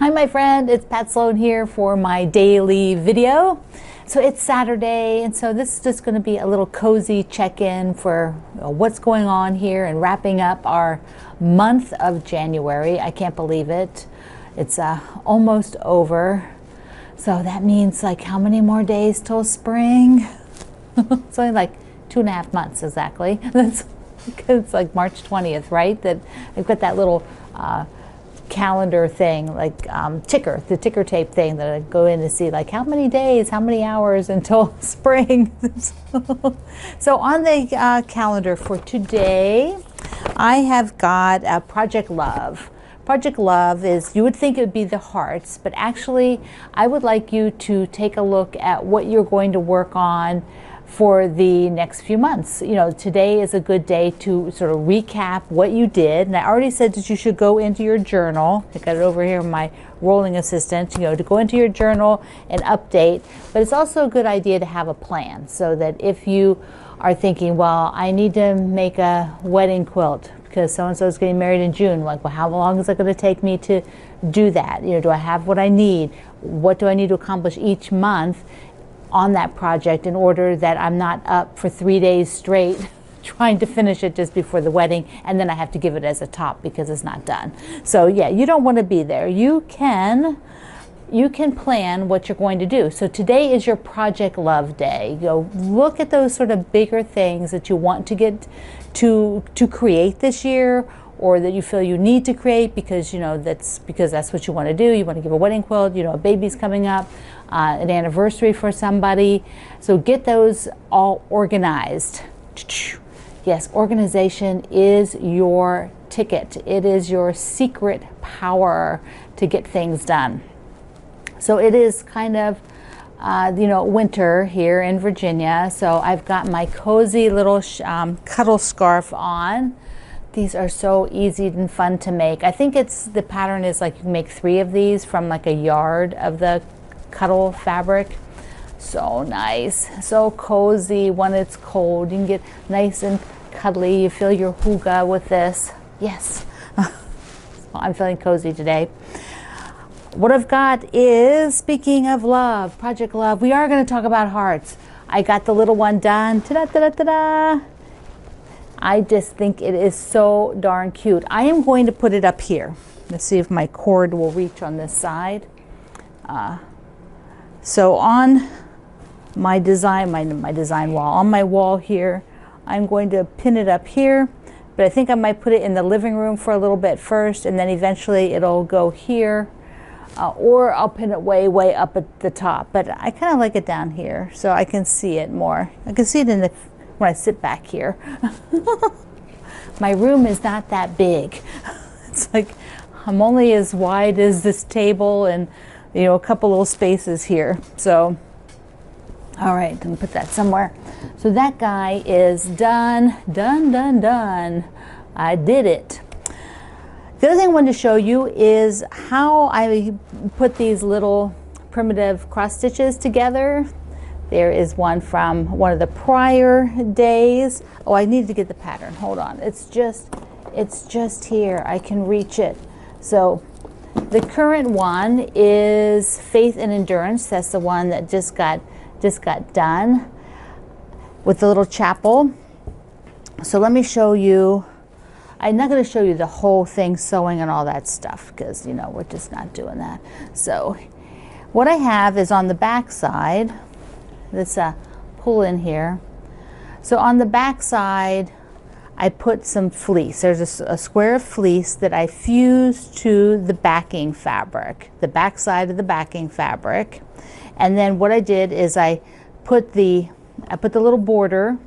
Hi my friend, it's Pat Sloan here for my daily video. So it's Saturday, and so this is just going to be a little cozy check-in for what's going on here and wrapping up our month of January. I can't believe it. It's almost over. So that means like how many more days till spring? It's only like 2.5 months exactly. It's like March 20th, right? That I've got that little calendar thing, like the ticker tape thing that I go in to see like how many days, how many hours until spring. So on the calendar for today, I have got Project Love. Project Love is, you would think it would be the hearts, but actually I would like you to take a look at what you're going to work on for the next few months. You know, today is a good day to sort of recap what you did. And I already said that you should go into your journal. I got it over here, my rolling assistant, you know, to go into your journal and update. But it's also a good idea to have a plan so that if you are thinking, well, I need to make a wedding quilt because so-and-so is getting married in June. Like, well, how long is it going to take me to do that? You know, do I have what I need? What do I need to accomplish each month on that project in order that I'm not up for 3 days straight trying to finish it just before the wedding, and then I have to give it as a top because it's not done. So yeah, you don't want to be there. You can plan what you're going to do. So today is your Project Love day. You know, look at those sort of bigger things that you want to get to create this year, or that you feel you need to create because, you know, that's what you want to do. You want to give a wedding quilt, you know, a baby's coming up, an anniversary for somebody. So get those all organized. Yes, organization is your ticket. It is your secret power to get things done. So it is kind of, you know, winter here in Virginia. So I've got my cozy little cuddle scarf on. These are so easy and fun to make. I think the pattern is like you can make 3 of these from like a yard of the cuddle fabric. So nice, so cozy when it's cold. You can get nice and cuddly. You feel your hygge with this. Yes, I'm feeling cozy today. What I've got is, speaking of love, Project Love, we are going to talk about hearts. I got the little one done. Ta-da, ta-da, ta-da. I just think it is so darn cute. I am going to put it up here. Let's see if my cord will reach on this side. So on my design, my design wall, on my wall here, I'm going to pin it up here, but I think I might put it in the living room for a little bit first, and then eventually it'll go here, or I'll pin it way, way up at the top. But I kind of like it down here so I can see it more. I can see it when I sit back here. My room is not that big. It's like I'm only as wide as this table and, you know, a couple little spaces here. So, all right, I'm gonna put that somewhere. So that guy is done, done, done, done. I did it. The other thing I wanted to show you is how I put these little primitive cross stitches together. There is one from one of the prior days. Oh, I need to get the pattern. Hold on. It's just here. I can reach it. So the current one is Faith and Endurance. That's the one that just got done with the little chapel. So let me show you. I'm not going to show you the whole thing sewing and all that stuff because, you know, we're just not doing that. So what I have is on the back side, this pull in here. So on the back side, I put some fleece. There's a square of fleece that I fused to the backing fabric, the back side of the backing fabric. And then what I did is I put the little border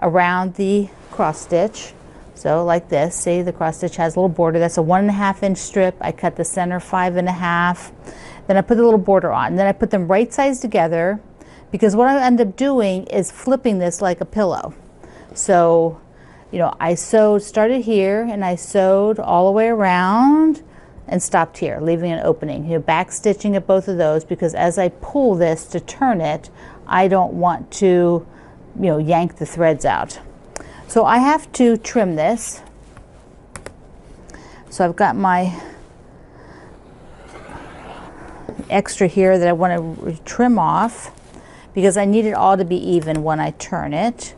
around the cross stitch. So like this, see the cross stitch has a little border. That's a 1.5 inch strip. I cut the center 5.5. Then I put the little border on. And then I put them right sides together, because what I end up doing is flipping this like a pillow. So, you know, I started here and I sewed all the way around and stopped here, leaving an opening. You know, back stitching at both of those, because as I pull this to turn it, I don't want to, you know, yank the threads out. So I have to trim this. So I've got my extra here that I want to trim off because I need it all to be even when I turn it.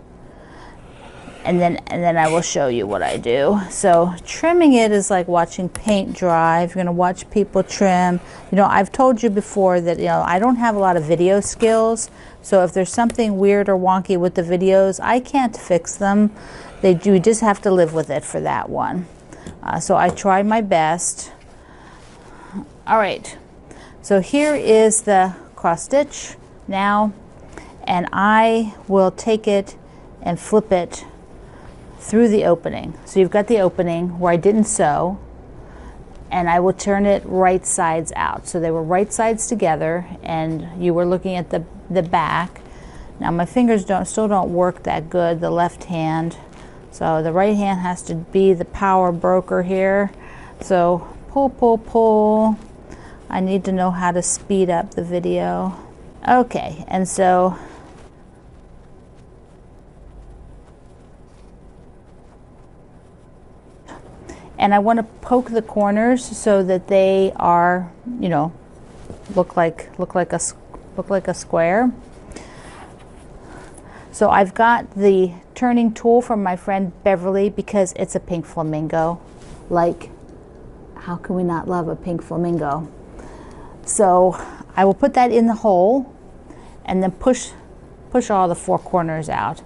And then I will show you what I do. So trimming it is like watching paint dry. If you're going to watch people trim, you know, I've told you before that, you know, I don't have a lot of video skills. So if there's something weird or wonky with the videos, I can't fix them. You just have to live with it for that one. So I try my best. All right. So here is the cross stitch now, and I will take it and flip it through the opening. So you've got the opening where I didn't sew, and I will turn it right sides out. So they were right sides together, and you were looking at the back. Now my fingers still don't work that good, the left hand. So the right hand has to be the power broker here. So pull, pull, pull. I need to know how to speed up the video. Okay, and so and I want to poke the corners so that they are, you know, look like a square. So I've got the turning tool from my friend Beverly because it's a pink flamingo. Like, how can we not love a pink flamingo? So I will put that in the hole and then push all the four corners out.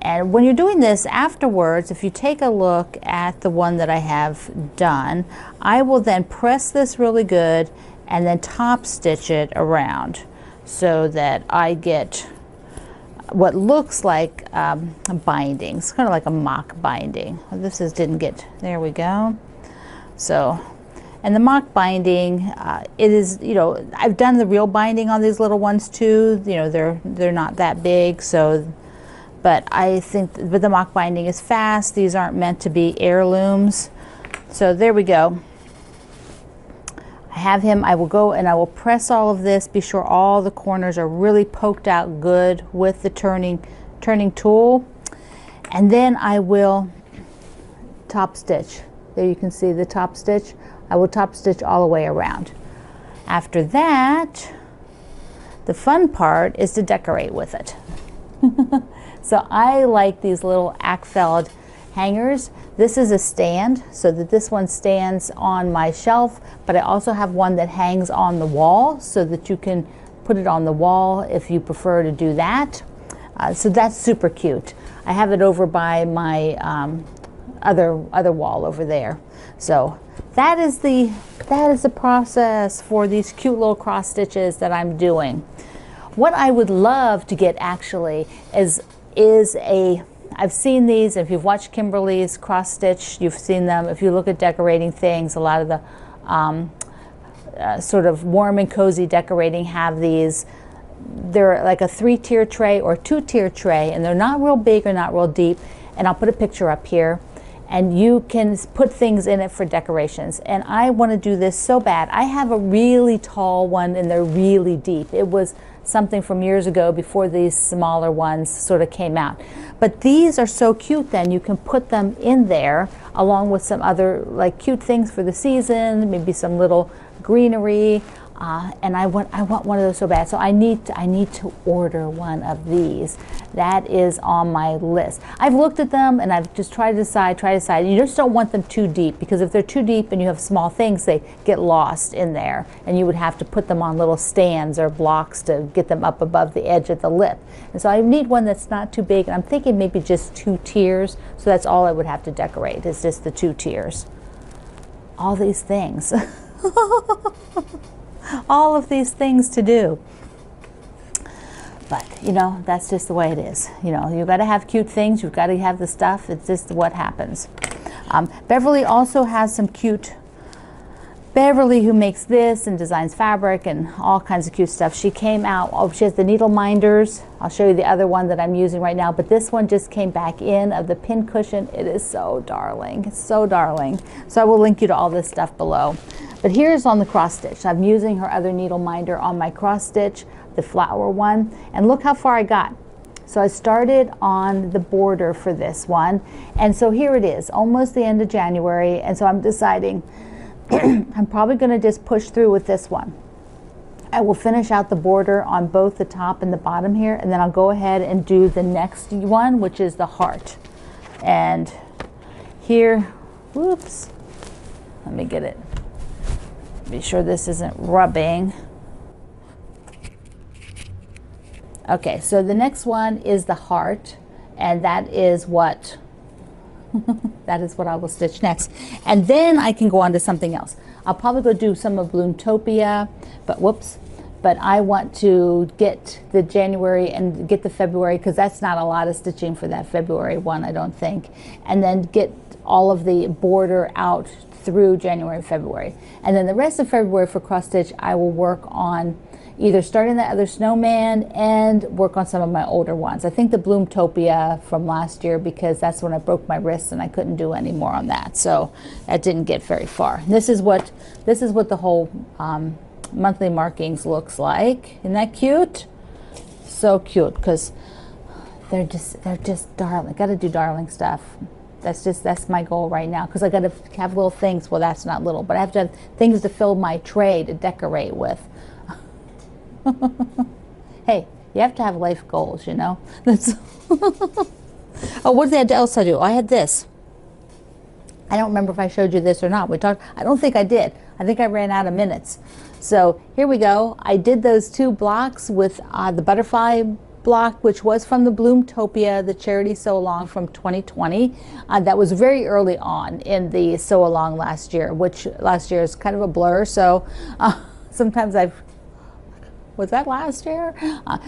And when you're doing this afterwards, if you take a look at the one that I have done, I will then press this really good and then top stitch it around so that I get what looks like a binding. It's kind of like a mock binding. This didn't get, there we go. So, and the mock binding, it is, you know, I've done the real binding on these little ones too. You know, they're not that big, so. But I think but the mock binding is fast. These aren't meant to be heirlooms. So there we go. I have him. I will go and I will press all of this. Be sure all the corners are really poked out good with the turning tool. And then I will top stitch. There you can see the top stitch. I will top stitch all the way around. After that, the fun part is to decorate with it. So I like these little Ackfeld hangers. This is a stand so that this one stands on my shelf, but I also have one that hangs on the wall so that you can put it on the wall if you prefer to do that. So that's super cute. I have it over by my other wall over there. So that is the process for these cute little cross stitches that I'm doing. What I would love to get actually is I've seen these. If you've watched Kimberly's cross stitch, you've seen them. If you look at decorating things, a lot of the sort of warm and cozy decorating have these. They're like a 3-tier tray or 2-tier tray, and they're not real big or not real deep. And I'll put a picture up here, and you can put things in it for decorations. And I want to do this so bad. I have a really tall one, and they're really deep. It was something from years ago before these smaller ones sort of came out. But these are so cute, then you can put them in there along with some other like cute things for the season, maybe some little greenery. And I want one of those so bad. So I need to order one of these. That is on my list. I've looked at them and I've just tried to decide. You just don't want them too deep, because if they're too deep and you have small things, they get lost in there, and you would have to put them on little stands or blocks to get them up above the edge of the lip. And so I need one that's not too big. And I'm thinking maybe just 2 tiers. So that's all I would have to decorate, is just the 2 tiers. All these things. All of these things to do. But, you know, that's just the way it is. You know, you've got to have cute things. You've got to have the stuff. It's just what happens. Beverly also has some cute, Beverly, who makes this and designs fabric and all kinds of cute stuff. She came out, she has the needle minders. I'll show you the other one that I'm using right now, but this one just came back in of the pin cushion. It is so darling. It's so darling. So I will link you to all this stuff below. But here's on the cross stitch. I'm using her other needle minder on my cross stitch, the flower one, and look how far I got. So I started on the border for this one, and so here it is, almost the end of January, and so I'm deciding I'm probably going to just push through with this one. I will finish out the border on both the top and the bottom here, and then I'll go ahead and do the next one, which is the heart. And here, whoops, let me get it. Be sure this isn't rubbing. Okay, so the next one is the heart, and that is what that is what I will stitch next. And then I can go on to something else. I'll probably go do some of Bloomtopia, but whoops. But I want to get the January and get the February, because that's not a lot of stitching for that February one, I don't think. And then get all of the border out through January and February. And then the rest of February for cross stitch, I will work on either starting that other snowman and work on some of my older ones. I think the Bloomtopia from last year, because that's when I broke my wrist and I couldn't do any more on that. So that didn't get very far. This is what the whole monthly markings looks like. Isn't that cute? So cute, because they're just darling. Got to do darling stuff. That's my goal right now, because I got to have little things. Well, that's not little, but I have to have things to fill my tray to decorate with. Hey, you have to have life goals, you know. That's oh, what else I do? I had this. I don't remember if I showed you this or not. We talked. I don't think I did. I think I ran out of minutes. So here we go. I did those 2 blocks with the butterfly block, which was from the Bloomtopia, the charity sew along from 2020. That was very early on in the sew along last year, which last year is kind of a blur. So sometimes was that last year?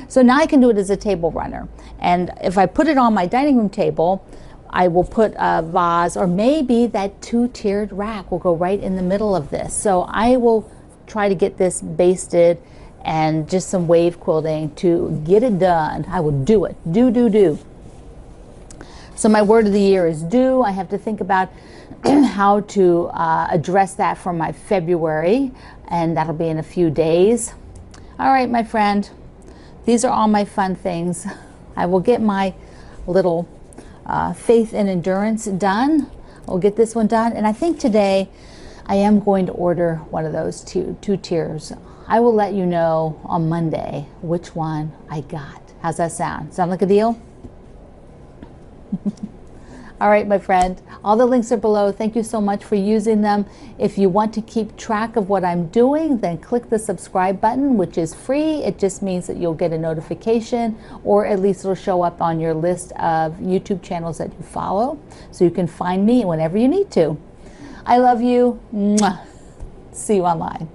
So now I can do it as a table runner. And if I put it on my dining room table, I will put a vase, or maybe that 2-tiered rack will go right in the middle of this. So I will try to get this basted and just some wave quilting to get it done. I will do it. Do. So my word of the year is do. I have to think about how to address that for my February, and that'll be in a few days. All right, my friend, these are all my fun things. I will get my little faith and endurance done. I'll get this one done. And I think today I am going to order one of those two tiers. I will let you know on Monday which one I got. How's that sound? Sound like a deal? All right, my friend, all the links are below. Thank you so much for using them. If you want to keep track of what I'm doing, then click the subscribe button, which is free. It just means that you'll get a notification, or at least it'll show up on your list of YouTube channels that you follow, so you can find me whenever you need to. I love you. Mwah. See you online.